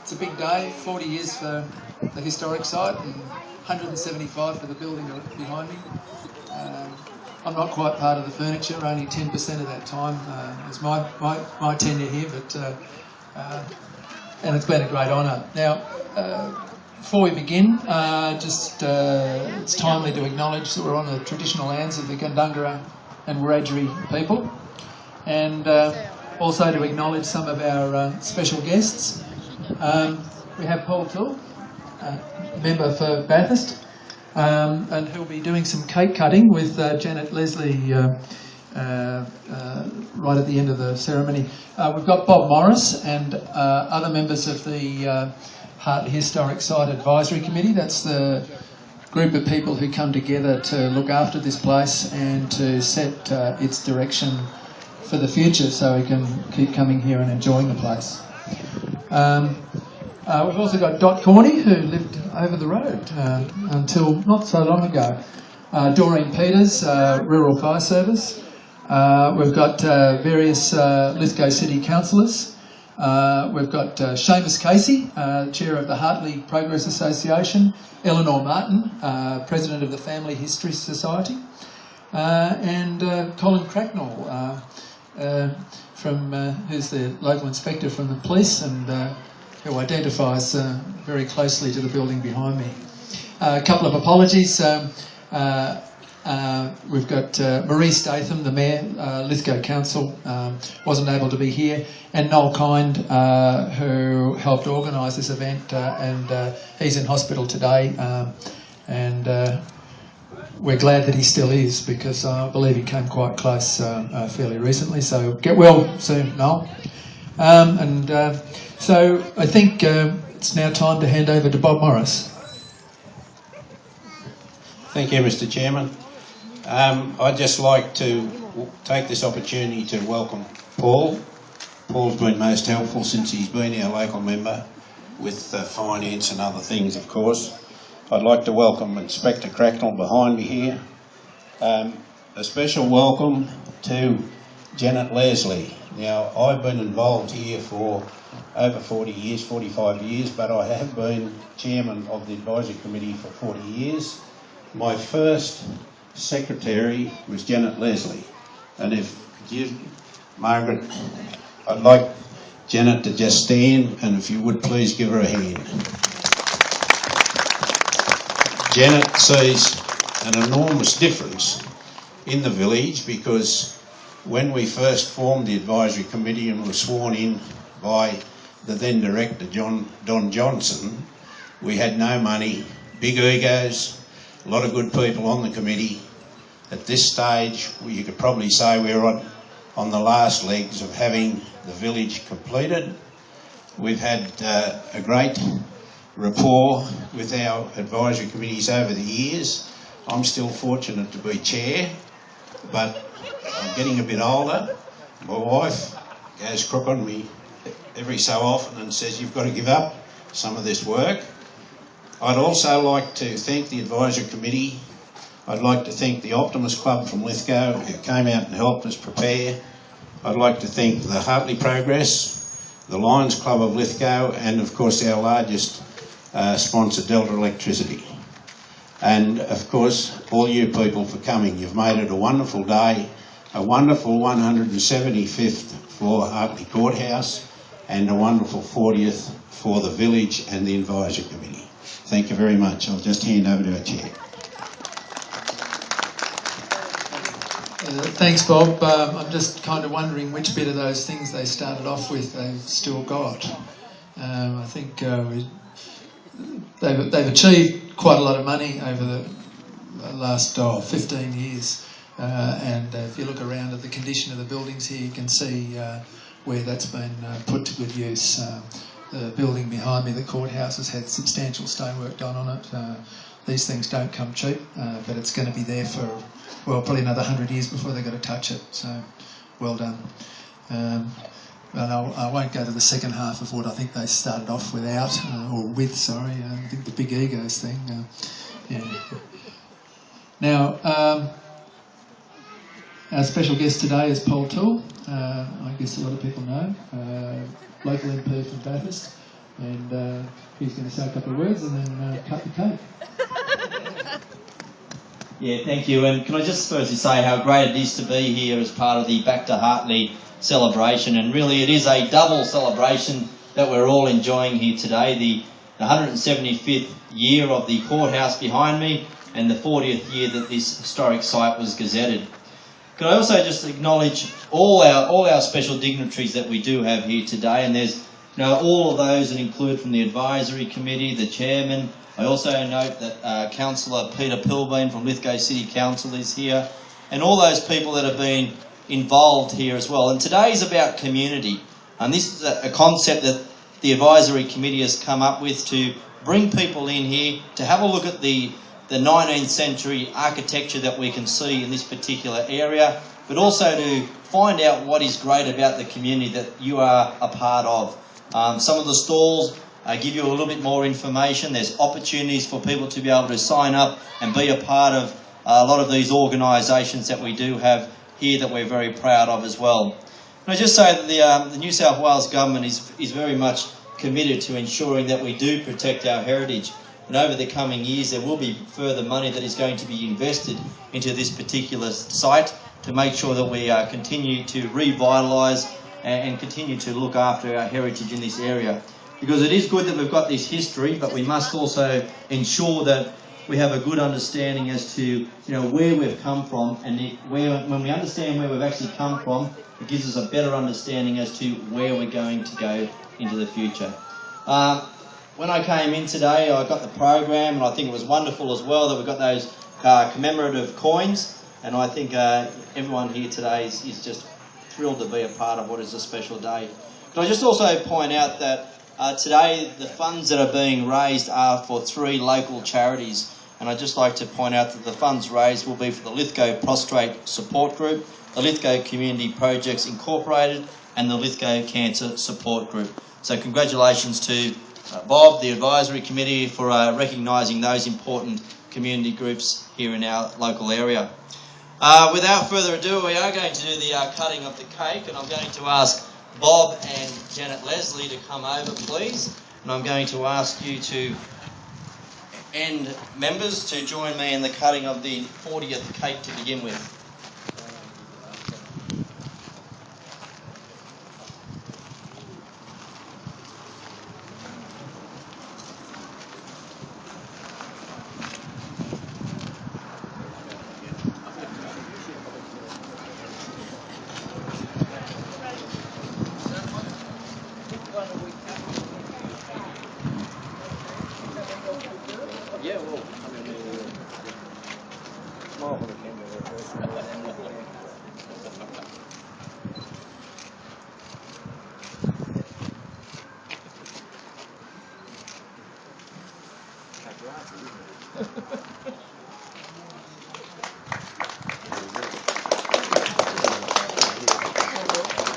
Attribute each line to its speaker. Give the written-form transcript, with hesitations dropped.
Speaker 1: It's a big day, 40 years for the historic site and 175 for the building behind me. I'm not quite part of the furniture, only 10% of that time is my tenure here, but and it's been a great honour. Now, before we begin, it's timely to acknowledge that we're on the traditional lands of the Gundungurra and Wiradjuri people, and also to acknowledge some of our special guests. We have Paul Toole, member for Bathurst, and who'll be doing some cake cutting with Janet Leslie right at the end of the ceremony. We've got Bob Morris and other members of the Hartley Historic Site Advisory Committee. That's the group of people who come together to look after this place and to set its direction for the future so we can keep coming here and enjoying the place. We've also got Dot Corney, who lived over the road until not so long ago. Doreen Peters, Rural Fire Service. We've got various Lithgow City councillors. We've got Seamus Casey, Chair of the Hartley Progress Association. Eleanor Martin, President of the Family History Society. And Colin Cracknell, who's the local inspector from the police and who identifies very closely to the building behind me. A couple of apologies. We've got Marie Statham, the Mayor, Lithgow Council, wasn't able to be here, and Noel Kind, who helped organise this event, and he's in hospital today, and we're glad that he still is, because I believe he came quite close fairly recently, so get well soon, Noel. So I think it's now time to hand over to Bob Morris.
Speaker 2: Thank you, Mr. Chairman. I'd just like to take this opportunity to welcome Paul. Paul's been most helpful since he's been our local member with finance and other things, of course. I'd like to welcome Inspector Cracknell behind me here. A special welcome to Janet Leslie. Now, I've been involved here for over 40 years, 45 years, but I have been chairman of the advisory committee for 40 years. My first secretary was Janet Leslie, and Margaret, I'd like Janet to just stand, and if you would please give her a hand. Janet sees an enormous difference in the village, because when we first formed the advisory committee and were sworn in by the then director, Don Johnson, we had no money, big egos, a lot of good people on the committee. At this stage, you could probably say we're on the last legs of having the village completed. We've had a great rapport with our advisory committees over the years. I'm still fortunate to be chair, but I'm getting a bit older. My wife goes crook on me every so often and says, you've got to give up some of this work. I'd also like to thank the advisory committee. I'd like to thank the Optimist Club from Lithgow, who came out and helped us prepare. I'd like to thank the Hartley Progress, the Lions Club of Lithgow, and of course our largest sponsor, Delta Electricity. And of course, all you people for coming. You've made it a wonderful day, a wonderful 175th for Hartley Courthouse, and a wonderful 40th for the village and the advisory committee. Thank you very much. I'll just hand over to our chair.
Speaker 1: Thanks, Bob. I'm just kind of wondering which bit of those things they started off with they've still got. I think they've achieved quite a lot of money over the last 15 years, and if you look around at the condition of the buildings here, you can see where that's been put to good use. The building behind me, the courthouse, has had substantial stonework done on it. These things don't come cheap, but it's going to be there for, well, probably another 100 years before they've got to touch it, so well done. And I won't go to the second half of what I think they started off without, or with, sorry, I think the big egos thing. Yeah. Now, our special guest today is Paul Toole. I guess a lot of people know, local MP from Bathurst. and he's going to say a couple of words and then cut the cake.
Speaker 3: Yeah, thank you. And can I just firstly say how great it is to be here as part of the Back to Hartley celebration. And really it is a double celebration that we're all enjoying here today. The 175th year of the courthouse behind me and the 40th year that this historic site was gazetted. Could I also just acknowledge all our special dignitaries that we do have here today, and there's all of those that include from the advisory committee, the chairman. I also note that Councillor Peter Pilbeam from Lithgow City Council is here, and all those people that have been involved here as well. And today is about community, and this is a concept that the advisory committee has come up with to bring people in here to have a look at the 19th century architecture that we can see in this particular area, but also to find out what is great about the community that you are a part of. Some of the stalls give you a little bit more information. There's opportunities for people to be able to sign up and be a part of a lot of these organisations that we do have here that we're very proud of as well. And I just say that the New South Wales Government is very much committed to ensuring that we do protect our heritage. And over the coming years there will be further money that is going to be invested into this particular site to make sure that we continue to revitalise and continue to look after our heritage in this area. Because it is good that we've got this history, but we must also ensure that we have a good understanding as to where we've come from, and when we understand where we've actually come from, it gives us a better understanding as to where we're going to go into the future. When I came in today, I got the program, and I think it was wonderful as well that we got those commemorative coins, and I think everyone here today is just thrilled to be a part of what is a special day. Can I just also point out that today the funds that are being raised are for 3 local charities, and I'd just like to point out that the funds raised will be for the Lithgow Prostrate Support Group, the Lithgow Community Projects Incorporated, and the Lithgow Cancer Support Group. So congratulations to Bob, the advisory committee, for recognising those important community groups here in our local area. Without further ado, we are going to do the cutting of the cake, and I'm going to ask Bob and Janet Leslie to come over, please. And I'm going to ask you members to join me in the cutting of the 40th cake to begin with. Yeah, well, smile for the camera.